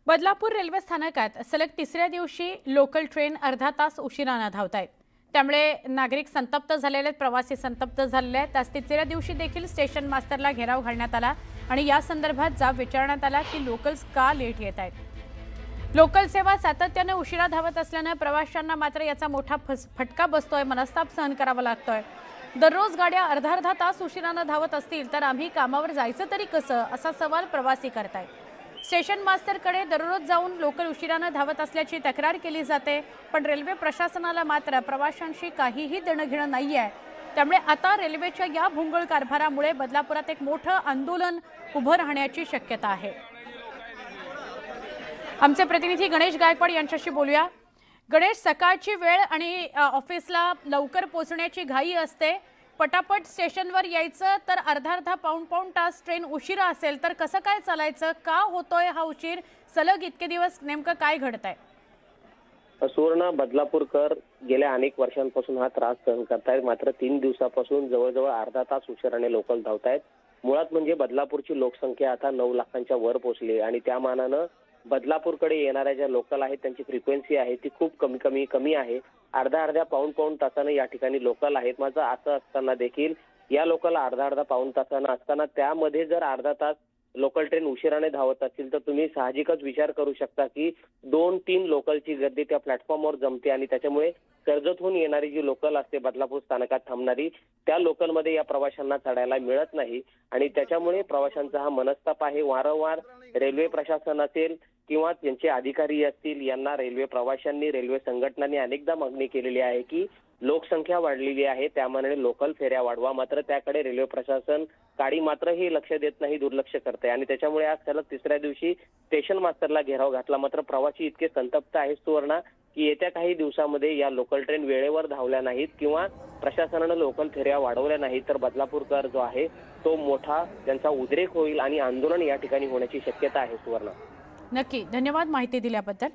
Badlapur railway स्थानकात सलग तिसऱ्या दिवशी लोकल ट्रेन अर्धा तास उशिराने धावत आहेत। त्यामुळे नागरिक संतप्त झालेले आहेत, प्रवासी संतप्त झालेले आहेत। त्याच तिसऱ्या दिवशी देखील स्टेशन मास्टरला घेराव घालण्यात आला आणि या संदर्भात जाब विचारण्यात आला की लोकल्स का लेट येत आहेत। लोकल सेवा सातत्याने उशिरा धावत असल्याने प्रवाशांना मात्र याचा मोठा फटका बसतोय, मनस्ताप सहन करावा लागतोय। दररोज गाड्या अर्धा तास उशिराने धावत असतील तर आम्ही कामावर जायचं तरी कसं, असा सवाल प्रवासी करतायत। स्टेशन मास्टरकडे दररोज जाऊन लोकल उशिराने धावत असल्याची तक्रार केली जाते, पण रेल्वे प्रशासनाला मात्र प्रवाशांशी काहीही देणं घेणं नाहीये। त्यामुळे आता रेल्वेच्या या भोंगळ कारभारामुळे बदलापुरात एक मोठं आंदोलन उभं राहण्याची शक्यता आहे। आमचे प्रतिनिधी गणेश गायकवाड यांच्याशी बोलूया। गणेश, सकाळची वेळ आणि ऑफिसला लवकर पोहोचण्याची घाई असते, पटापट स्टेशनवर यायचं तर अर्धा पाऊण तास ट्रेन उशिरा असेल तर कसं काय चालायचं? का होतोय हा उशीर? सलग इतके दिवस नेमकं काय घडतंय? सुवर्ण, बदलापूरकर गेल्या अनेक वर्षांपासून हा त्रास सहन करतायत। मात्र 3 दिवसापासून जवळजवळ अर्धा तास उशिराने लोकल धावतायत। मुळात म्हणजे बदलापूरची लोकसंख्या आता 9 लाखांच्या वर पोहोचली आणि त्या मानानं बदलापूरकडे येणाऱ्या ज्या लोकल आहेत त्यांची फ्रिक्वेन्सी आहे ती खूप कमी आहे। अर्ध्या पाऊण तासाने या ठिकाणी लोकल आहेत। माझं असं असताना देखील या लोकल अर्धा पाऊण तासानं असताना त्यामध्ये जर अर्धा तास लोकल ट्रेन उशिराने धावत असतील तर तुम्ही साहजिकच विचार करू शकता की 2-3 लोकलची गर्दी त्या प्लॅटफॉर्मवर जमते आणि त्याच्यामुळे कर्जतहून येणारी जी लोकल असते बदलापूर स्थानकात थांबणारी, त्या लोकलमध्ये या प्रवाशांना चढायला मिळत नाही आणि त्याच्यामुळे प्रवाशांचा हा मनस्ताप आहे। वारंवार रेल्वे प्रशासन असेल किंवा त्यांचे अधिकारी असतील यांना रेल्वे प्रवाशांनी, रेल्वे संघटनांनी अनेकदा मागणी केलेली आहे की लोकसंख्या वाढलेली आहे त्यामानाने लोकल फेऱ्या वाढवा, मात्र त्याकडे रेल्वे प्रशासन काडी मात्रही लक्ष देत नाही, दुर्लक्ष करते आणि त्याच्यामुळे आज सलग तिसऱ्या दिवशी स्टेशन मास्टरला घेराव घातला। मात्र प्रवासी इतके संतप्त आहेत सुवर्णा की येत्या काही दिवसामध्ये या लोकल ट्रेन वेळेवर धावल्या नाहीत किंवा प्रशासनानं लोकल फेऱ्या वाढवल्या नाहीत तर बदलापूरकर जो आहे तो मोठा त्यांचा उद्रेक होईल आणि आंदोलन या ठिकाणी होण्याची शक्यता आहे सुवर्णा। नक्की, धन्यवाद माहिती दिल्याबद्दल।